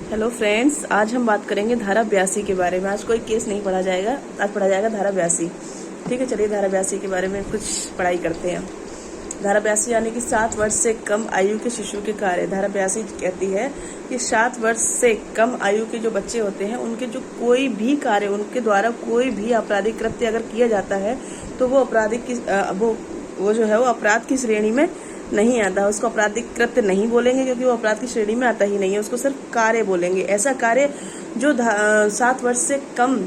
Hello friends, आज हम बात करेंगे धारा 82 के बारे में। आज कोई केस नहीं पढ़ा जाएगा, आज पढ़ा जाएगा धारा 82। ठीक है, चलिए धारा 82 के बारे में कुछ पढ़ाई करते हैं। धारा 82 यानी कि 7 वर्ष से कम आयु के शिशु के कार्य। धारा 82 कहती है कि 7 वर्ष से कम आयु के जो बच्चे होते हैं उनके जो कोई भी कार्य, उनके द्वारा कोई भी आपराधिक कृत्य अगर किया जाता है तो वो वो जो है वो अपराध की श्रेणी में नहीं आता। उसको आपराधिक कृत्य नहीं बोलेंगे क्योंकि वो अपराध की श्रेणी में आता ही नहीं है। उसको सिर्फ कार्य बोलेंगे। ऐसा कार्य जो 7 वर्ष से कम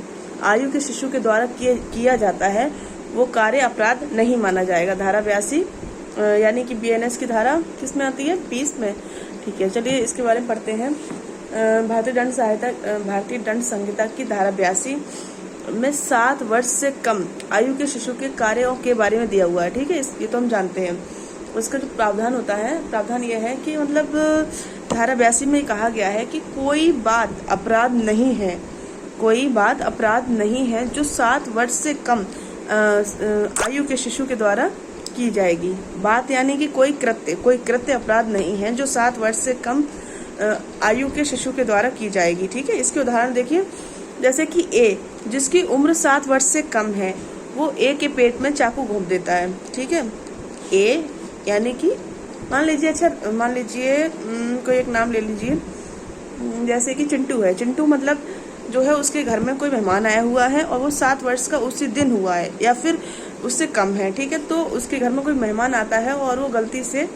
आयु के शिशु के द्वारा किया जाता है वो कार्य अपराध नहीं माना जाएगा। धारा 82 यानी कि BNS की धारा किस में आती है? 20 में। ठीक है, चलिए इसके बारे में पढ़ते हैं। भारतीय दंड संहिता की धारा 82 में 7 वर्ष से कम आयु के शिशु के कार्यों के बारे में दिया हुआ है। ठीक है, ये तो हम जानते हैं। उसका जो प्रावधान होता है, प्रावधान यह है कि मतलब धारा 82 में कहा गया है कि कोई बात अपराध नहीं है, कोई बात अपराध नहीं है जो 7 वर्ष से कम आयु के शिशु के द्वारा की जाएगी। बात यानी कि कोई कृत्य अपराध नहीं है जो 7 वर्ष से कम आयु के शिशु के द्वारा की जाएगी। ठीक है, इसके उदाहरण देखिए। जैसे कि A जिसकी उम्र 7 वर्ष से कम है वो A के पेट में चाकू घोंप देता है। ठीक है, A यानी कि मान लीजिए कोई एक नाम ले लीजिए, जैसे कि चिंटू है। चिंटू मतलब जो है उसके घर में कोई मेहमान आया हुआ है और वो 7 वर्ष का उसी दिन हुआ है या फिर उससे कम है। ठीक है, तो उसके घर में कोई मेहमान आता है और वो गलती से,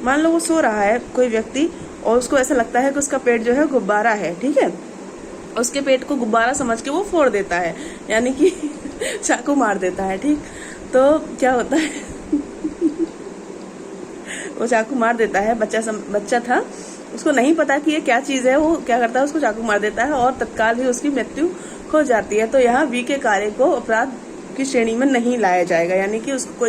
मान लो वो सो रहा है कोई व्यक्ति और उसको ऐसा लगता है कि उसका पेट जो है गुब्बारा है। ठीक है, उसके पेट को गुब्बारा समझ के वो फोड़ देता है, यानी कि चाकू मार देता है। ठीक, तो क्या होता है वो चाकू मार देता है। बच्चा था, उसको नहीं पता कि ये क्या चीज है। वो क्या करता है, उसको चाकू मार देता है और तत्काल ही उसकी मृत्यु हो जाती है। तो यहाँ B के कार्य को अपराध की श्रेणी में नहीं लाया जाएगा, यानी कि उसको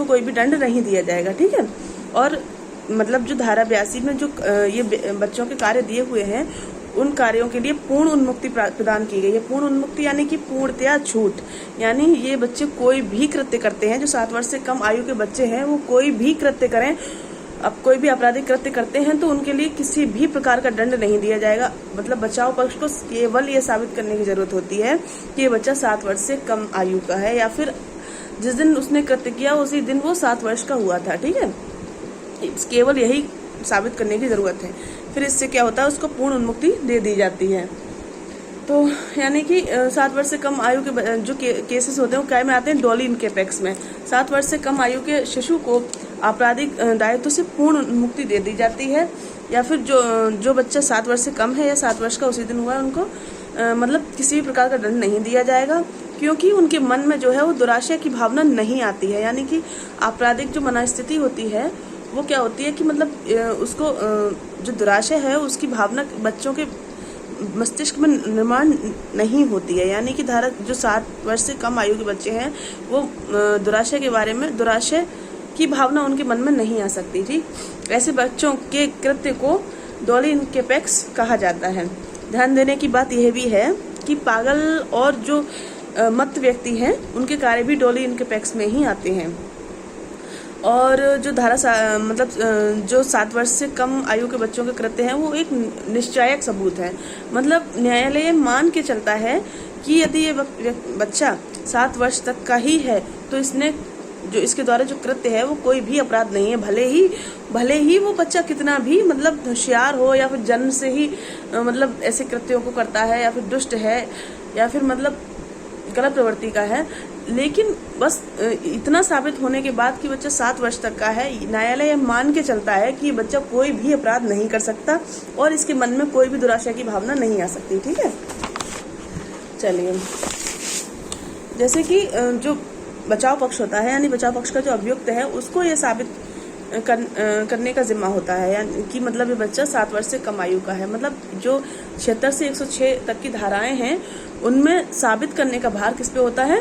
कोई भी दंड नहीं दिया जाएगा। ठीक है, और मतलब जो धारा 82 में जो ये बच्चों के कार्य दिए हुए हैं उन कार्यों के लिए पूर्ण उन्मुक्ति प्रदान की गई है। पूर्ण उन्मुक्ति यानी कि पूर्णतया छूट, यानी ये बच्चे कोई भी कृत्य करते हैं, जो 7 वर्ष से कम आयु के बच्चे हैं वो कोई भी कृत्य करें, अब कोई भी आपराधिक कृत्य करते हैं तो उनके लिए किसी भी प्रकार का दंड नहीं दिया जाएगा। मतलब बचाव पक्ष को केवल ये साबित करने की जरूरत होती है कि ये बच्चा 7 वर्ष से कम आयु का है या फिर जिस दिन उसने कृत्य किया उसी दिन वो 7 वर्ष का हुआ था। ठीक है, केवल यही साबित करने की जरूरत है। फिर इससे क्या होता है, उसको पूर्ण उन्मुक्ति दे दी जाती है। तो यानी कि 7 वर्ष से कम आयु के जो केसेस होते हैं वो क्या में आते हैं? डॉली इन कैपेक्स में। 7 वर्ष से कम आयु के शिशु को आपराधिक दायित्व से पूर्ण उन्मुक्ति दे दी जाती है, या फिर जो बच्चा 7 वर्ष से कम है या 7 वर्ष का उसी दिन हुआ है उनको मतलब किसी भी प्रकार का दंड नहीं दिया जाएगा, क्योंकि उनके मन में जो है वो दुराशय की भावना नहीं आती है। यानी कि आपराधिक जो मनस्थिति होती है वो क्या होती है कि मतलब उसको जो दुराशय है उसकी भावना बच्चों के मस्तिष्क में निर्माण नहीं होती है। यानी कि धारा जो 7 वर्ष से कम आयु के बच्चे हैं वो दुराशय के बारे में, दुराशय की भावना उनके मन में नहीं आ सकती। ठीक, ऐसे बच्चों के कृत्य को डॉली इन कैपेक्स कहा जाता है। ध्यान देने की बात यह भी है कि पागल और जो मत व्यक्ति हैं उनके कार्य भी डॉली इन कैपेक्स में ही आते हैं। और जो धारा मतलब जो 7 वर्ष से कम आयु के बच्चों के कृत्य हैं वो एक निश्चायक सबूत है। मतलब न्यायालय मान के चलता है कि यदि ये बच्चा 7 वर्ष तक का ही है तो इसके द्वारा जो कृत्य है वो कोई भी अपराध नहीं है। भले ही वो बच्चा कितना भी मतलब होशियार हो या फिर जन्म से ही मतलब ऐसे कृत्यों को करता है या फिर दुष्ट है या फिर मतलब गलत प्रवृत्ति का है, लेकिन बस इतना साबित होने के बाद कि बच्चा 7 वर्ष तक का है, न्यायालय यह मान के चलता है कि बच्चा कोई भी अपराध नहीं कर सकता और इसके मन में कोई भी दुराशा की भावना नहीं आ सकती। ठीक है, चलिए जैसे कि जो बचाव पक्ष होता है, यानी बचाव पक्ष का जो अभियुक्त है उसको ये साबित करने का जिम्मा होता है, यानी कि मतलब ये बच्चा 7 वर्ष से कम आयु का है। मतलब जो 76 से 106 तक की धाराएं हैं उनमें साबित करने का भार किस पे होता है?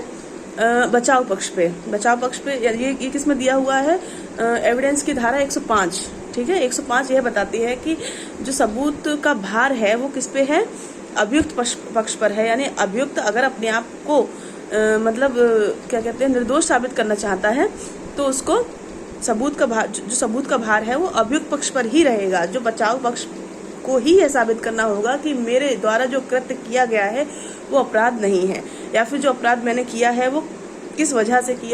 बचाव पक्ष पे। बचाव पक्ष पे ये किस में दिया हुआ है? एविडेंस की धारा 105। ठीक है, 105 यह बताती है कि जो सबूत का भार है वो किस पे है? अभियुक्त पक्ष पर है। यानी अभियुक्त अगर अपने आप को मतलब क्या कहते हैं निर्दोष साबित करना चाहता है तो उसको सबूत का भार है वो अभियुक्त पक्ष पर ही रहेगा। जो बचाव पक्ष को ही यह साबित करना होगा कि मेरे द्वारा जो कृत्य किया गया है वो अपराध नहीं है, या फिर जो अपराध मैंने किया है वो किस वजह से किया।